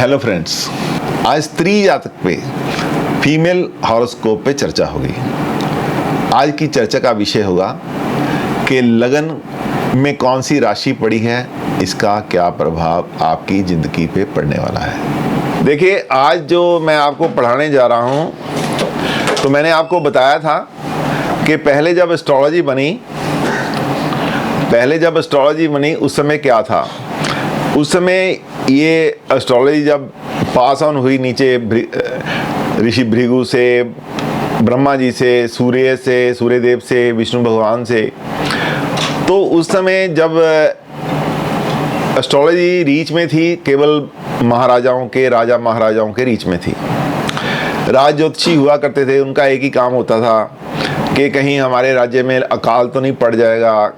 Hello friends, आज स्त्री जातक पे फीमेल हॉरोस्कोप पे चर्चा होगी। आज की चर्चा का विषय होगा कि लगन में कौन सी राशि पड़ी है, इसका क्या प्रभाव आपकी ज़िंदगी पे पड़ने वाला है। देखिए, आज जो मैं आपको पढ़ाने जा रहा हूँ, तो मैंने आपको बताया था कि पहले जब एस्ट्रोलॉजी बनी उस समय क्या था। उस समय ये एस्ट्रोलॉजी जब पास ऑन हुई नीचे ऋषि भृगु से, ब्रह्मा जी से, सूर्यदेव से, विष्णु भगवान से, तो उस समय जब एस्ट्रोलॉजी रीच में थी, केवल राजा महाराजाओं के रीच में थी। राज ज्योतिषी हुआ करते थे, उनका एक ही काम होता था कि कहीं हमारे राज्य में अकाल तो नहीं पड़ जाएगा,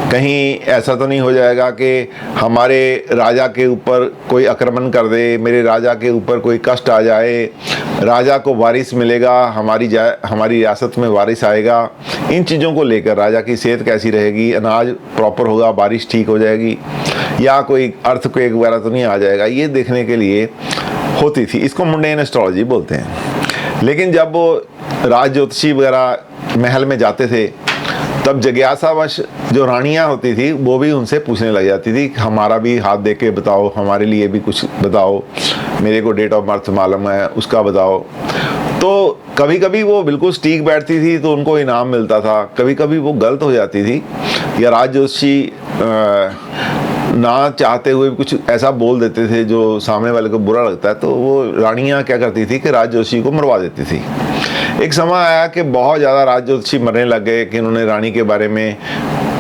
कहीं ऐसा तो नहीं हो जाएगा कि हमारे राजा के ऊपर कोई आक्रमण कर दे, मेरे राजा के ऊपर कोई कष्ट आ जाए, राजा को वारिस मिलेगा, हमारी रियासत में वारिस आएगा। इन चीज़ों को लेकर राजा की सेहत कैसी रहेगी, अनाज प्रॉपर होगा, बारिश ठीक हो जाएगी, या कोई अर्थक्वेक वगैरह तो नहीं आ जाएगा, ये देखने के लिए होती थी। इसको मुंडेन एस्ट्रोलॉजी बोलते हैं। लेकिन जब वो राज ज्योतिषी वगैरह महल में जाते थे, तब जिज्ञासावश जो रानियां होती थी वो भी उनसे पूछने लग जाती थी, हमारा भी हाथ दे के बताओ, हमारे लिए भी कुछ बताओ, मेरे को डेट ऑफ बर्थ मालूम है उसका बताओ। तो कभी कभी वो बिल्कुल सटीक बैठती थी तो उनको इनाम मिलता था, कभी कभी वो गलत हो जाती थी या राज ज्योतिषी ना चाहते हुए कुछ ऐसा बोल देते थे जो सामने वाले को बुरा लगता है, तो वो रानियां क्या करती थी कि राज ज्योतिषी को मरवा देती थी। एक समय आया कि बहुत ज़्यादा राज ज्योतिषी मरने लग गए कि उन्होंने रानी के बारे में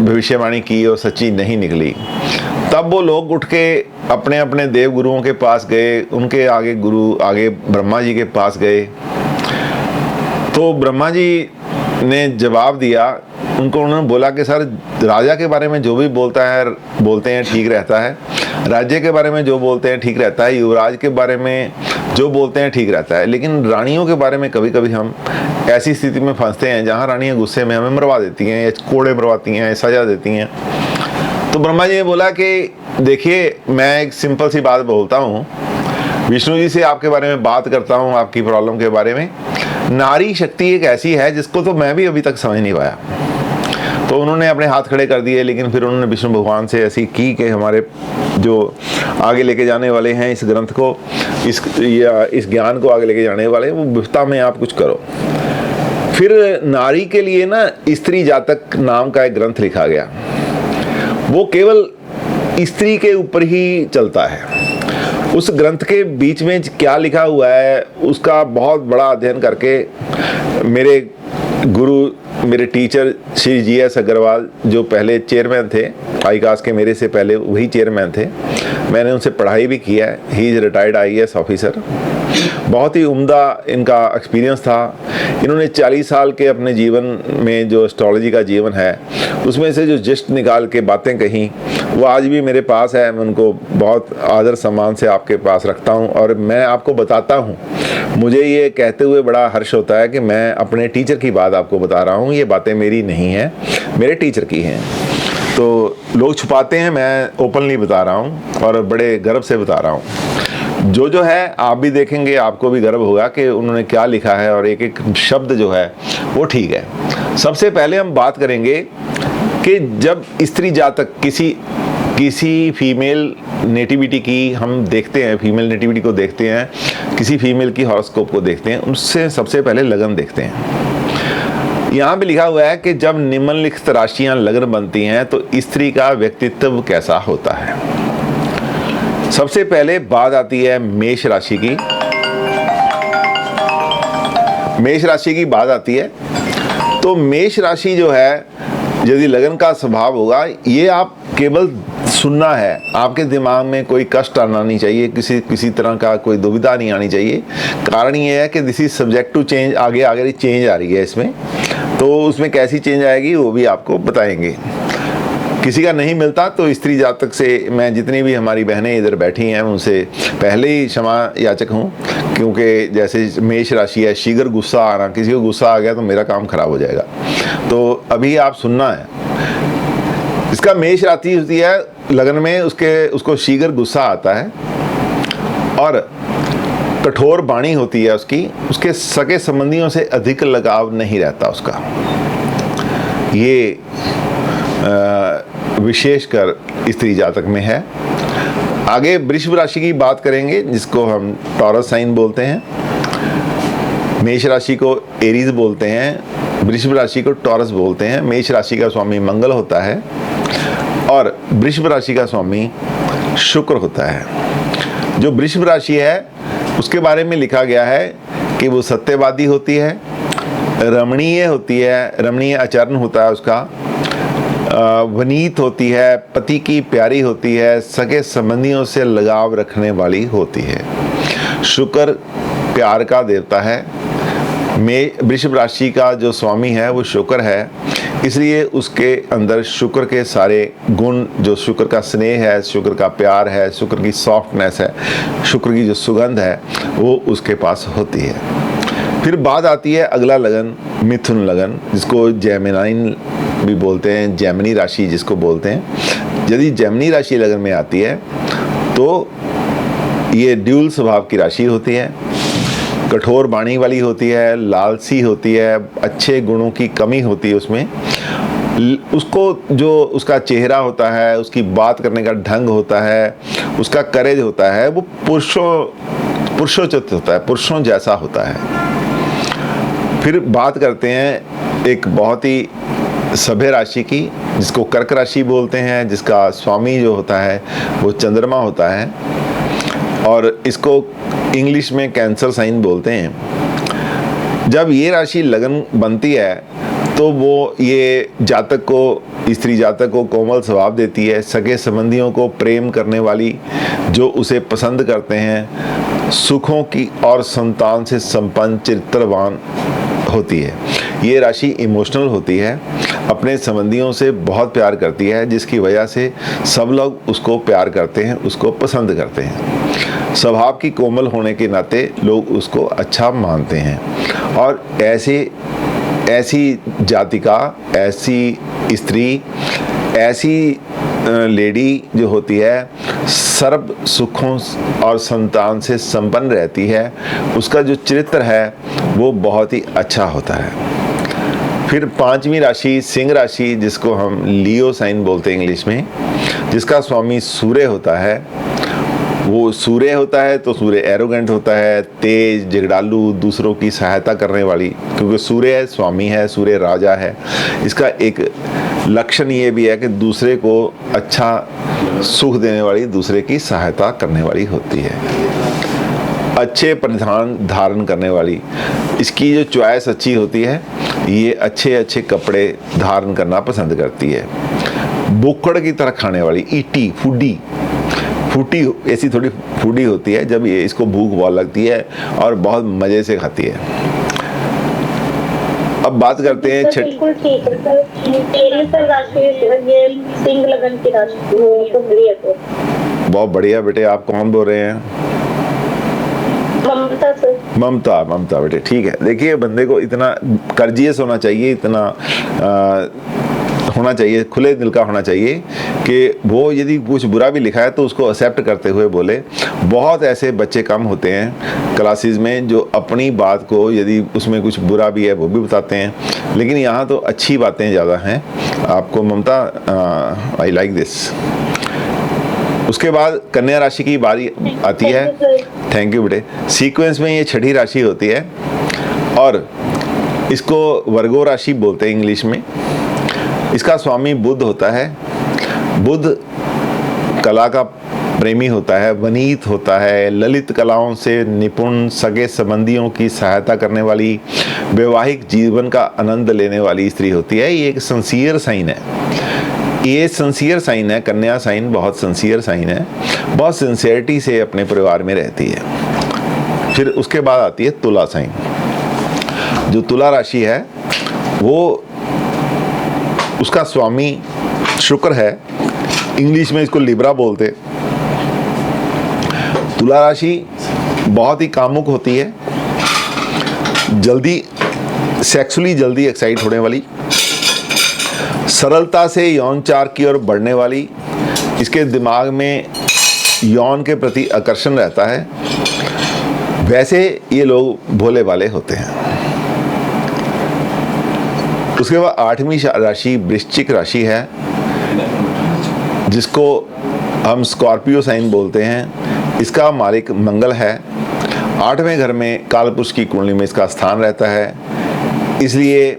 भविष्यवाणी की और सच्ची नहीं निकली। तब वो लोग उठ के अपने अपने देव गुरुओं के पास गए, उनके आगे ब्रह्मा जी के पास गए। तो ब्रह्मा जी ने जवाब दिया उनको, उन्होंने बोला कि सर, राजा के बारे में जो भी बोलते हैं ठीक रहता है, राज्य के बारे में जो बोलते हैं ठीक रहता है, युवराज के बारे में जो बोलते हैं ठीक रहता है, लेकिन रानियों के बारे में कभी कभी हम ऐसी स्थिति में फंसते हैं जहाँ रानियाँ गुस्से में हमें मरवा देती हैं, या कोड़े मरवाती हैं, सजा देती हैं। तो ब्रह्मा जी ने बोला कि देखिए, मैं एक सिंपल सी बात बोलता हूँ, विष्णु जी से आपके बारे में बात करता हूँ, आपकी प्रॉब्लम के बारे में। नारी शक्ति एक ऐसी है जिसको तो मैं भी अभी तक समझ नहीं पाया। तो उन्होंने अपने हाथ खड़े कर दिए, लेकिन फिर उन्होंने विष्णु भगवान से ऐसी की कि हमारे जो आगे लेके जाने वाले हैं इस ग्रंथ को, इस ज्ञान को आगे लेके जाने वाले, वो विफ्ता में आप कुछ करो। फिर नारी के लिए ना स्त्री जातक नाम का एक ग्रंथ लिखा गया, वो केवल स्त्री के ऊपर ही चलता है। उस ग्रंथ के बीच में क्या लिखा हुआ है उसका बहुत बड़ा अध्ययन करके मेरे टीचर श्री GS अग्रवाल, जो पहले चेयरमैन थे आईकास के, मेरे से पहले वही चेयरमैन थे, मैंने उनसे पढ़ाई भी किया है। He is retired IAS officer. बहुत ही उम्दा इनका एक्सपीरियंस था। इन्होंने 40 साल के अपने जीवन में जो एस्ट्रोलॉजी का जीवन है उसमें से जो जस्ट निकाल के बातें कहीं, वो आज भी मेरे पास है। मैं उनको बहुत आदर सम्मान से आपके पास रखता हूँ और मैं आपको बताता हूँ। मुझे ये कहते हुए बड़ा हर्ष होता है कि मैं अपने टीचर की बात आपको बता रहा हूँ। ये बातें मेरी नहीं हैं, मेरे टीचर की हैं। तो लोग छुपाते हैं, मैं ओपनली बता रहा हूँ और बड़े गर्व से बता रहा हूँ। जो है आप भी देखेंगे, आपको भी गर्व होगा कि उन्होंने क्या लिखा है और एक एक शब्द जो है वो ठीक है। सबसे पहले हम बात करेंगे कि जब स्त्री जातक किसी फीमेल नेटिविटी की हम देखते हैं, फीमेल नेटिविटी को देखते हैं, किसी फीमेल की हॉरोस्कोप को देखते हैं, उससे सबसे पहले लगन देखते हैं। यहाँ पे लिखा हुआ है कि जब निम्नलिखित राशियां लगन बनती हैं तो स्त्री का व्यक्तित्व कैसा होता है। सबसे पहले बात आती है मेष राशि की। मेष राशि की बात आती है तो मेष राशि जो है, यदि लगन का स्वभाव होगा, ये आप केवल सुनना है, आपके दिमाग में कोई कष्ट आना नहीं चाहिए, किसी तरह का कोई दुविधा नहीं आनी चाहिए। कारण ये है कि this is subject to change. आगे चेंज आ रही है इसमें, तो उसमें कैसी चेंज आएगी वो भी आपको बताएंगे। किसी का नहीं मिलता तो स्त्री जातक से, मैं जितनी भी हमारी बहनें इधर बैठी हैं उनसे पहले ही क्षमा याचक हूँ, क्योंकि जैसे मेष राशि है, शीघ्र गुस्सा आना, किसी को गुस्सा आ गया तो मेरा काम खराब हो जाएगा। तो अभी आप सुनना है। इसका मेष राशि होती है, लगन में उसको शीघ्र गुस्सा आता है और कठोर वाणी होती है उसकी, उसके सगे संबंधियों से अधिक लगाव नहीं रहता उसका। ये विशेषकर स्त्री जातक में है। आगे वृषभ राशि की बात करेंगे, जिसको हम टॉरस साइन बोलते हैं। मेष राशि को एरीज बोलते हैं, वृषभ राशि को टॉरस बोलते हैं। मेष राशि का स्वामी मंगल होता है और वृषभ राशि का स्वामी शुक्र होता है। जो वृषभ राशि है उसके बारे में लिखा गया है कि वो सत्यवादी होती है, रमणीय होती है, रमणीय आचरण होता है उसका, वनीत होती है, पति की प्यारी होती है, सगे संबंधियों से लगाव रखने वाली होती है। शुक्र प्यार का देवता है। वृषभ राशि का जो स्वामी है वो शुक्र है, इसलिए उसके अंदर शुक्र के सारे गुण, जो शुक्र का स्नेह है, शुक्र का प्यार है, शुक्र की सॉफ्टनेस है, शुक्र की जो सुगंध है, वो उसके पास होती है। फिर बात आती है अगला लगन, मिथुन लगन, जिसको जेमिनाइन भी बोलते हैं, जेमिनी राशि जिसको बोलते हैं। यदि जेमिनी राशि लगन में आती है तो ये ड्यूल स्वभाव की राशि होती है, कठोर वाणी वाली होती है, लालसी होती है, अच्छे गुणों की कमी होती है उसमें। उसको जो उसका चेहरा होता है, उसकी बात करने का ढंग होता है, उसका करेज होता है, वो पुरुषोचित होता है, पुरुषों जैसा होता है। फिर बात करते हैं एक बहुत ही सभ्य राशि की, जिसको कर्क राशि बोलते हैं, जिसका स्वामी जो होता है वो चंद्रमा होता है और इसको इंग्लिश में कैंसर साइन बोलते हैं। जब ये राशि लगन बनती है तो वो ये जातक को, स्त्री जातक को कोमल स्वभाव देती है, सगे संबंधियों को प्रेम करने वाली, जो उसे पसंद करते हैं, सुखों की और संतान से संपन्न चरित्रवान होती है। ये राशि इमोशनल होती है, अपने संबंधियों से बहुत प्यार करती है, जिसकी वजह से सब लोग उसको प्यार करते हैं, उसको पसंद करते हैं। स्वभाव की कोमल होने के नाते लोग उसको अच्छा मानते हैं और ऐसी जातिका, ऐसी स्त्री, ऐसी लेडी जो होती है सर्व सुखों और संतान से संपन्न रहती है। उसका जो चरित्र है वो बहुत ही अच्छा होता है। फिर पांचवी राशि सिंह राशि, जिसको हम लियो साइन बोलते हैं इंग्लिश में, जिसका स्वामी सूर्य होता है। वो सूर्य होता है तो सूर्य एरोगेंट होता है, तेज, झगड़ालू, दूसरों की सहायता करने वाली, क्योंकि सूर्य स्वामी है, सूर्य राजा है। इसका एक लक्षण ये भी है कि दूसरे को अच्छा सुख देने वाली, दूसरे की सहायता करने वाली होती है। अच्छे परिधान धारण करने वाली, इसकी जो चॉइस अच्छी होती है, ये अच्छे अच्छे कपड़े धारण करना पसंद करती है। बुक्कड़ की तरह खाने वाली, ईटी, फूडी ऐसी थोड़ी फूडी होती है, जब ये इसको भूख बहुत लगती है और बहुत मजे से खाती है। अब बात करते हैं बिल्कुल ठीक है सर। सिंह लगन की राशि बहुत बढ़िया बेटे। आप कौन बोल रहे हैं? ममता सर। ममता बेटे, ठीक है। देखिए, बंदे को इतना कर्जियस होना चाहिए, इतना होना चाहिए, खुले दिल का होना चाहिए कि वो यदि कुछ बुरा भी लिखा है तो उसको एक्सेप्ट करते हुए बोले। बहुत ऐसे बच्चे कम होते हैं क्लासेस में जो अपनी बात को, यदि उसमें कुछ बुरा भी है वो भी बताते हैं, लेकिन यहाँ तो अच्छी बातें ज़्यादा हैं। आपको ममता, आई लाइक दिस। उसके बाद कन्या राशि की बारी आती है। थैंक यू बेटे। सीक्वेंस में ये छठी राशि होती है और इसको वर्गो राशि बोलते हैं इंग्लिश में। इसका स्वामी बुध होता है। बुध कला का प्रेमी होता है, वनीत होता है, ललित कलाओं से निपुण, सगे संबंधियों की सहायता करने वाली, वैवाहिक जीवन का आनंद लेने वाली स्त्री होती है। ये एक सिंसियर साइन है। ये सिंसियर साइन है, कन्या साइन बहुत सिंसियर साइन है, बहुत सिंसियरिटी से अपने परिवार में रहती है। फिर उसके बाद आती है तुला साइन। जो तुला राशि है वो, उसका स्वामी शुक्र है, इंग्लिश में इसको लिब्रा बोलते। तुला राशि बहुत ही कामुक होती है, जल्दी सेक्सुअली जल्दी एक्साइट होने वाली, सरलता से यौनचार की ओर बढ़ने वाली, इसके दिमाग में यौन के प्रति आकर्षण रहता है, वैसे ये लोग भोले भाले होते हैं। उसके बाद 8वीं राशि वृश्चिक राशि है, जिसको हम स्कॉर्पियो साइन बोलते हैं। इसका मालिक मंगल है। 8वें घर में कालपुरुष की कुंडली में इसका स्थान रहता है, इसलिए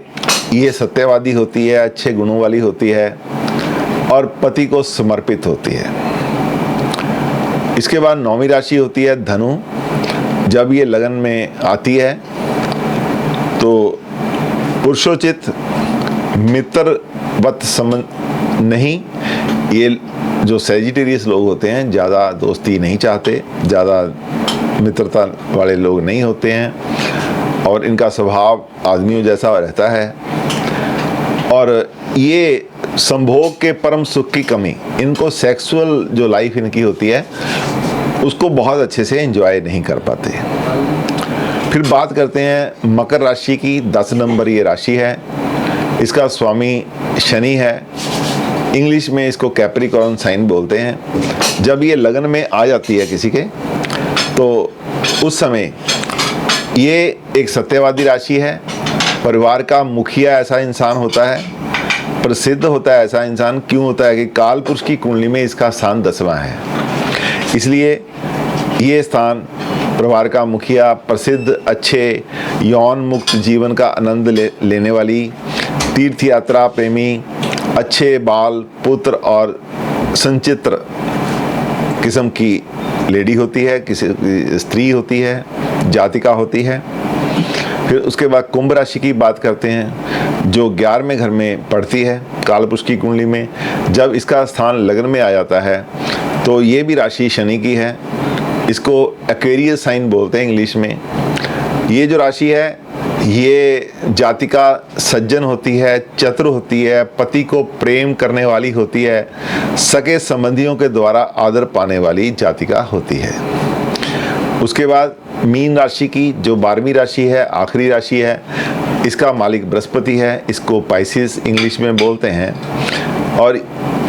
ये सत्यवादी होती है, अच्छे गुणों वाली होती है और पति को समर्पित होती है। इसके बाद 9वीं राशि होती है धनु। जब ये लगन में आती है तो पुरुषोचित मित्रवत संबंध नहीं, ये जो सैजिटेरियस लोग होते हैं ज़्यादा दोस्ती नहीं चाहते, ज़्यादा मित्रता वाले लोग नहीं होते हैं और इनका स्वभाव आदमियों जैसा रहता है। और ये संभोग के परम सुख की कमी, इनको सेक्सुअल जो लाइफ इनकी होती है उसको बहुत अच्छे से एंजॉय नहीं कर पाते। फिर बात करते हैं मकर राशि की। 10 नंबर ये राशि है। इसका स्वामी शनि है। इंग्लिश में इसको कैप्रिकॉर्न साइन बोलते हैं। जब ये लगन में आ जाती है किसी के, तो उस समय ये एक सत्यवादी राशि है। परिवार का मुखिया ऐसा इंसान होता है, प्रसिद्ध होता है ऐसा इंसान। क्यों होता है कि कालपुरुष की कुंडली में इसका स्थान 10वां है, इसलिए ये स्थान परिवार का मुखिया, प्रसिद्ध, अच्छे यौन मुक्त जीवन का आनंद लेने वाली, तीर्थ यात्रा प्रेमी, अच्छे बाल, पुत्र और संचित्र किस्म की लेडी होती है, किसी स्त्री होती है, जातिका होती है। फिर उसके बाद कुंभ राशि की बात करते हैं, जो 11वें घर में पड़ती है कालपुरुष की कुंडली में। जब इसका स्थान लगन में आ जाता है तो ये भी राशि शनि की है। इसको एक्वेरियस साइन बोलते हैं इंग्लिश में। ये जो राशि है ये जातिका सज्जन होती है, चतुर होती है, पति को प्रेम करने वाली होती है, सगे संबंधियों के द्वारा आदर पाने वाली जातिका होती है। उसके बाद मीन राशि की, जो 12वीं राशि है, आखिरी राशि है, इसका मालिक बृहस्पति है। इसको पाइसिस इंग्लिश में बोलते हैं। और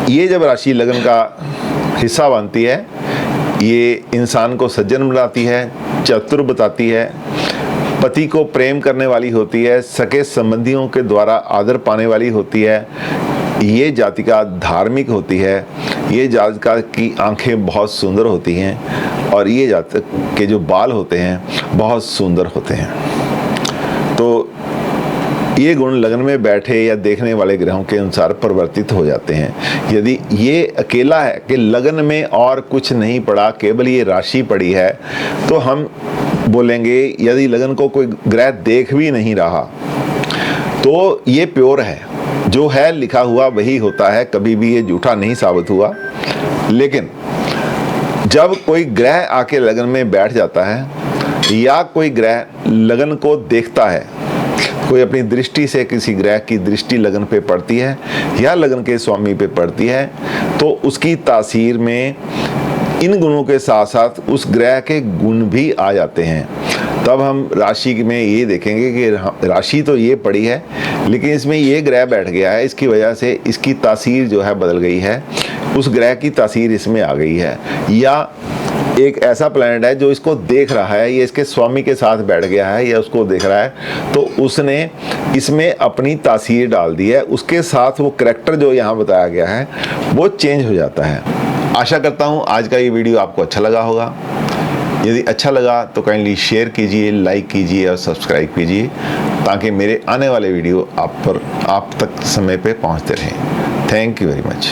ये जब राशि लगन का हिस्सा बनती है, ये इंसान को सज्जन बनाती है, चतुर बताती है, पति को प्रेम करने वाली होती है, सगे संबंधियों के द्वारा आदर पाने वाली होती है। ये जातिका धार्मिक होती है। ये जातिका की आंखें बहुत सुंदर होती हैं और ये जातक के जो बाल होते हैं बहुत सुंदर होते हैं। तो ये गुण लगन में बैठे या देखने वाले ग्रहों के अनुसार परिवर्तित हो जाते हैं। यदि ये अकेला है कि लगन में और कुछ नहीं पड़ा, केवल ये राशि पड़ी है, तो हम बोलेंगे यदि लगन को कोई ग्रह देख भी नहीं रहा तो ये प्योर है, जो है लिखा हुआ वही होता है, कभी भी ये झूठा नहीं साबित हुआ। लेकिन जब कोई ग्रह आके लगन में बैठ जाता है या कोई ग्रह लगन को देखता है, कोई अपनी दृष्टि से किसी ग्रह की दृष्टि लगन पे पड़ती है या लगन के स्वामी पे पड़ती है, तो उसकी तासीर में इन गुणों के साथ साथ उस ग्रह के गुण भी आ जाते हैं। तब हम राशि में ये देखेंगे कि राशि तो ये पड़ी है लेकिन इसमें ये ग्रह बैठ गया है, इसकी वजह से इसकी तासीर जो है बदल गई है, उस ग्रह की तासीर इसमें आ गई है। या एक ऐसा प्लैनेट है जो इसको देख रहा है, ये इसके स्वामी के साथ बैठ गया है या उसको देख रहा है, तो उसने इसमें अपनी तासीर डाल दी है, उसके साथ वो करैक्टर जो यहाँ बताया गया है वो चेंज हो जाता है। आशा करता हूँ आज का ये वीडियो आपको अच्छा लगा होगा। यदि अच्छा लगा तो काइंडली शेयर कीजिए, लाइक कीजिए और सब्सक्राइब कीजिए, ताकि मेरे आने वाले वीडियो आप तक समय पे पहुँचते रहें। Thank you very much.